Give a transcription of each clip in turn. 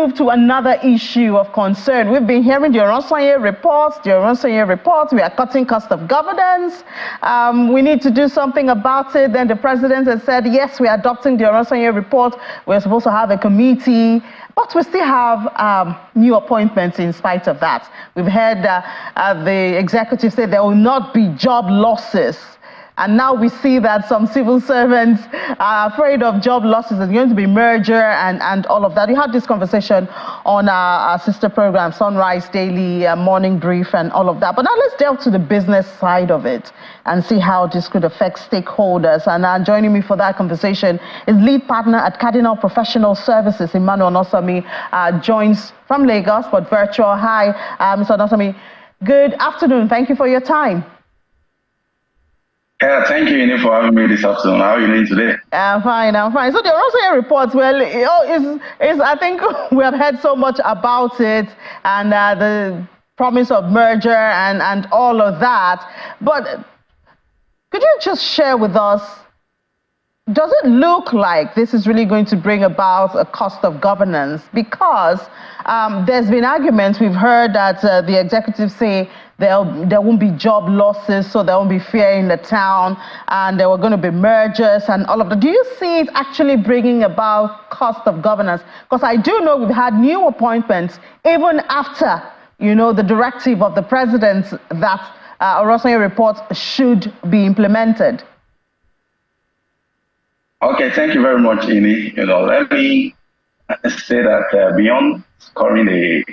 move to another issue of concern. We've been hearing the Oronsaye Report, we are cutting cost of governance. We need to do something about it. Then the president has said, yes, we are adopting the Oronsaye Report. We're supposed to have a committee, but we still have new appointments in spite of that. We've heard the executive say there will not be job losses. And now we see that some civil servants are afraid of job losses. There's going to be merger and all of that. We had this conversation on our sister program, Sunrise Daily, Morning Brief, and all of that. But now let's delve to the business side of it and see how this could affect stakeholders. And joining me for that conversation is lead partner at Cardinal Professional Services, Emmanuel Onasami, joins from Lagos, but virtual. Hi, Mr. Onasami. Good afternoon. Thank you for your time. Yeah, thank you, Ine, for having me this afternoon. How are you doing today? I'm fine. So the Oronsaye Report, well, I think we have heard so much about it and the promise of merger and all of that. But could you just share with us, does it look like this is really going to bring about a cost of governance? Because there's been arguments. We've heard that the executives say there won't be job losses, so there won't be fear in the town, and there were going to be mergers and all of that. Do you see it actually bringing about cost of governance? Because I do know we've had new appointments even after, the directive of the president that Oronsaye Report should be implemented. Okay, thank you very much, Ine. Let me say that beyond scoring a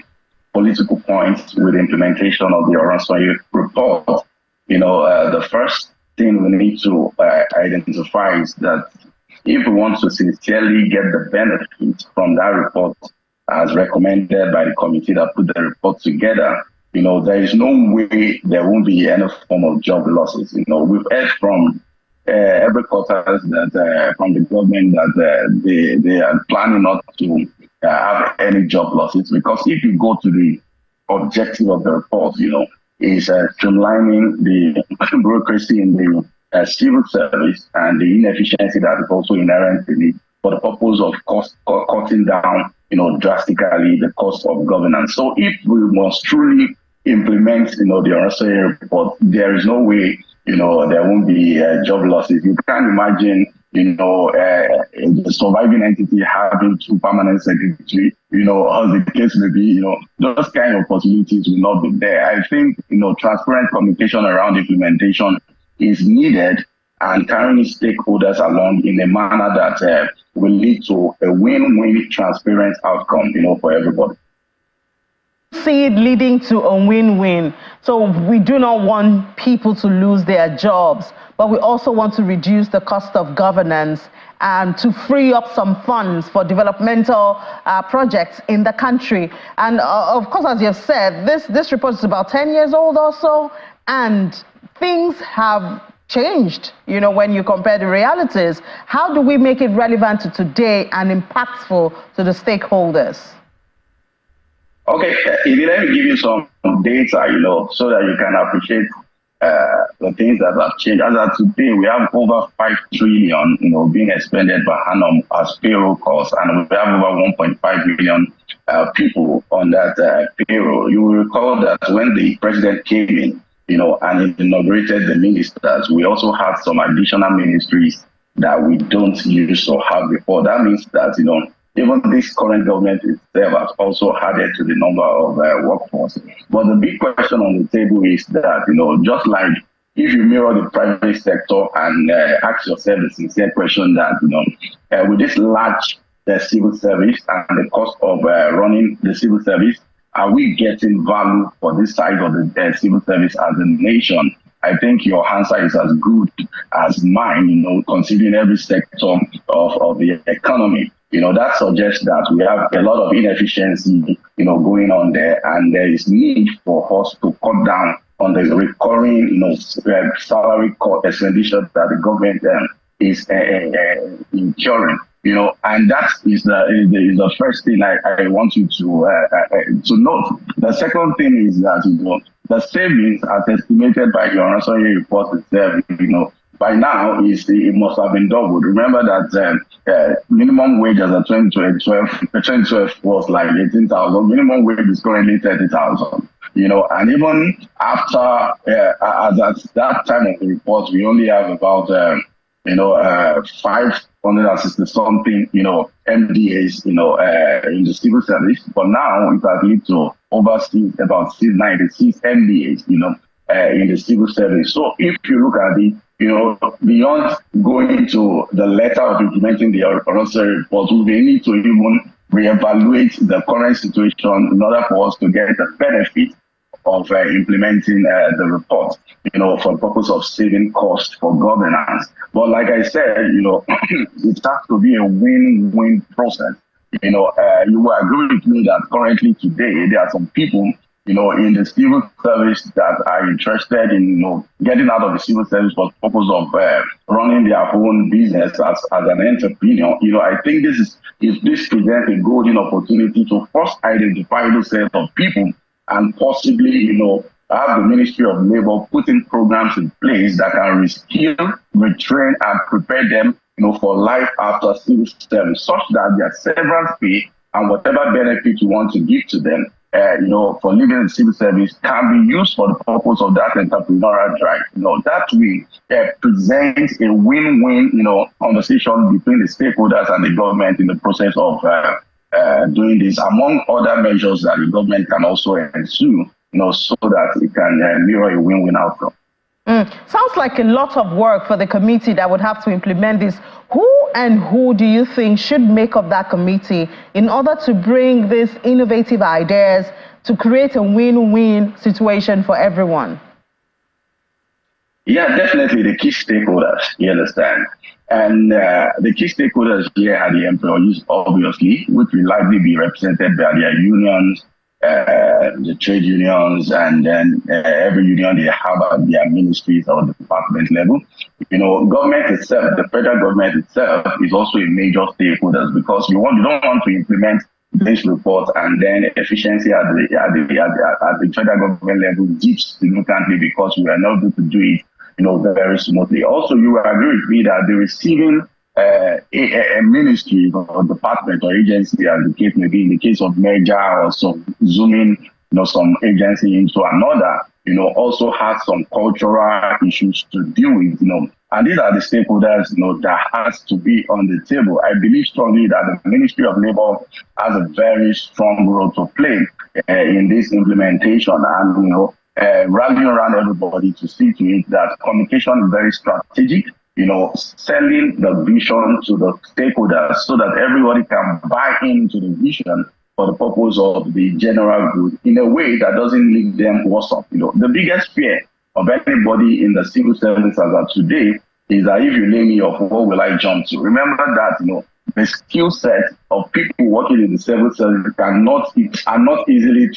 political points with the implementation of the Oronsaye Report, the first thing we need to identify is that if we want to sincerely get the benefits from that report as recommended by the committee that put the report together, there is no way there won't be any form of job losses. We've heard from every quarter that from the government that they are planning not to have any job losses, because if you go to the objective of the report, is streamlining the bureaucracy in the civil service and the inefficiency that is also inherent in it for the purpose of cutting down, drastically the cost of governance. So if we must truly implement, the Oronsaye Report, there is no way, there won't be job losses. You can't imagine, the surviving entity having two permanent secretaries, as the case may be, those kind of possibilities will not be there. I think, transparent communication around implementation is needed, and carrying stakeholders along in a manner that will lead to a win-win transparent outcome, for everybody. See it leading to a win-win. So we do not want people to lose their jobs, but we also want to reduce the cost of governance and to free up some funds for developmental projects in the country. And of course, as you've said, this report is about 10 years old or so, and things have changed, when you compare the realities. How do we make it relevant to today and impactful to the stakeholders? Okay, let me give you some data, so that you can appreciate the things that have changed. As of today, we have over 5 trillion, being expended per annum as payroll costs, and we have over 1.5 million people on that payroll. You will recall that when the president came in, and inaugurated the ministers, we also have some additional ministries that we don't use or have before. That means that, even this current government itself has also added to the number of workforce. But the big question on the table is that, just like if you mirror the private sector and ask yourself the sincere question that, with this large civil service and the cost of running the civil service, are we getting value for this side of the civil service as a nation? I think your answer is as good as mine, considering every sector of the economy. That suggests that we have a lot of inefficiency, going on there, and there is need for us to cut down on the recurring, salary expenditure that the government is incurring. And that is the first thing I want you to note. The second thing is that, the savings as estimated by the Oronsaye Report itself, by now it must have been doubled. Remember that minimum wage as of 2012 was like 18,000. Minimum wage is currently 30,000. And even after, as at that time of the report, we only have about 560 something, MDAs, in the civil service. But now it has led to overseas about 96 MDAs, in the civil service. So if you look at it, beyond going to the letter of implementing the Oronsaye Report, we need to even reevaluate the current situation in order for us to get the benefit of implementing the report, for the purpose of saving costs for governance. But like I said, it has to be a win-win process. You will agree with me that currently today, there are some people, in the civil service that are interested in, getting out of the civil service for the purpose of running their own business as an entrepreneur. I think this presents a golden opportunity to first identify those set of people and possibly, have the Ministry of Labor putting programs in place that can reskill, retrain, and prepare them, for life after civil service, such that their severance pay and whatever benefit you want to give to them, for leaving the civil service can be used for the purpose of that entrepreneurial drive. That will present a win-win, conversation between the stakeholders and the government in the process of doing this, among other measures that the government can also ensue, so that it can mirror a win-win outcome. Sounds like a lot of work for the committee that would have to implement this. Who do you think should make up that committee in order to bring these innovative ideas to create a win-win situation for everyone? Yeah, definitely the key stakeholders, you understand. And the key stakeholders here are the employees, obviously, which will likely be represented by their unions, the trade unions, and then every union they have at their ministries or department level. Government itself, the federal government itself, is also a major stakeholder, because you don't want to implement this report and then efficiency at the federal government level dips significantly because we are not able to do it, very smoothly. Also, you will agree with me that the receiving a ministry or department or agency, as the case may be, in the case of merger or some zooming, some agency into another, also has some cultural issues to deal with, and these are the stakeholders, that has to be on the table. I believe strongly that the Ministry of Labor has a very strong role to play in this implementation, and rallying around everybody to see to it that communication is very strategic. Selling the vision to the stakeholders so that everybody can buy into the vision for the purpose of the general good in a way that doesn't leave them worse off. The biggest fear of anybody in the civil service as of today is that if you lay me off, what will I jump to? Remember that, the skill set of people working in the civil service are not easily,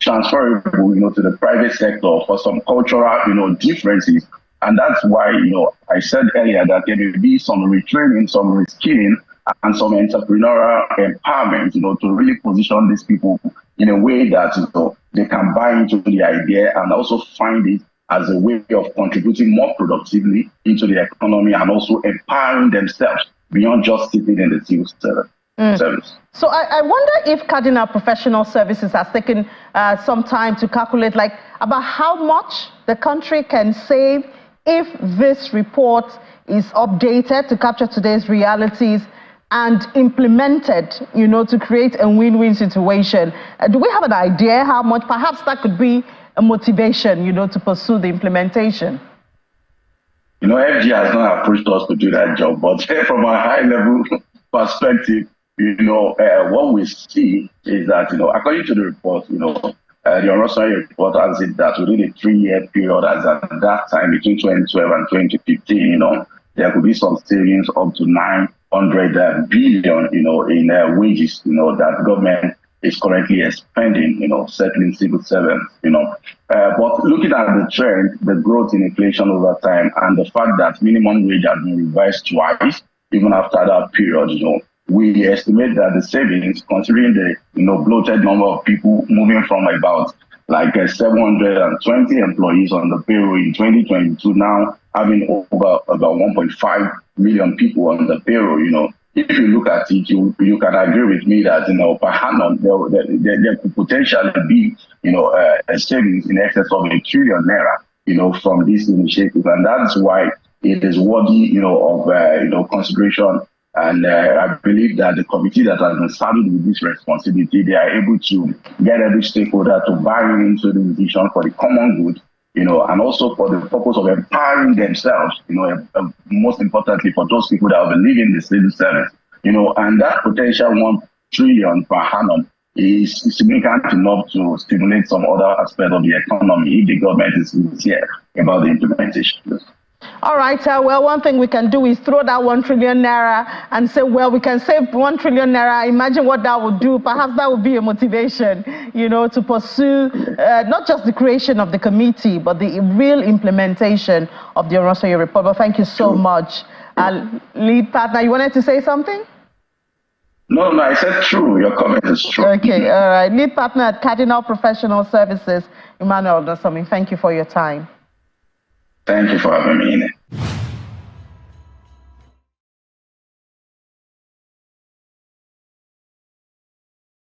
transferable, to the private sector for some cultural, differences. And that's why, I said earlier that there will be some retraining, some reskilling, and some entrepreneurial empowerment, to really position these people in a way that, they can buy into the idea and also find it as a way of contributing more productively into the economy and also empowering themselves beyond just sitting in the civil service. So I wonder if Cardinal Professional Services has taken some time to calculate about how much the country can save if this report is updated to capture today's realities and implemented, to create a win-win situation. Do we have an idea how much? Perhaps that could be a motivation, to pursue the implementation. FG has not approached us to do that job, but from a high-level perspective, what we see is that, according to the report, the Oronsaye Report has it that within a 3-year period, as at that time, between 2012 and 2015, there could be some savings up to 900 billion, in wages, that government is currently expending, settling civil servants, But looking at the trend, the growth in inflation over time, and the fact that minimum wage has been revised twice, even after that period, we estimate that the savings, considering the bloated number of people moving from about like 720 employees on the payroll in 2022, now having over about 1.5 million people on the payroll. If you look at it, you can agree with me that, per annum, there could potentially be, a savings in excess of ₦1 trillion, from this initiative. And that's why it is worthy, of consideration. And I believe that the committee that has been saddled with this responsibility, they are able to get every stakeholder to buy into the vision for the common good, and also for the purpose of empowering themselves, most importantly for those people that have been leaving the civil service, and that potential $1 trillion per annum is significant enough to stimulate some other aspect of the economy if the government is sincere about the implementation. All right, well, one thing we can do is throw that ₦1 trillion and say, well, we can save ₦1 trillion. Imagine what that would do. Perhaps that would be a motivation, to pursue not just the creation of the committee, but the real implementation of the Oronsaye Report. But thank you so much. Lead partner, you wanted to say something? No, I said true. Your comment is true. Okay, all right. Lead partner at Cardinal Professional Services, Emmanuel Onasami. Thank you for your time. Thank you for having me in it.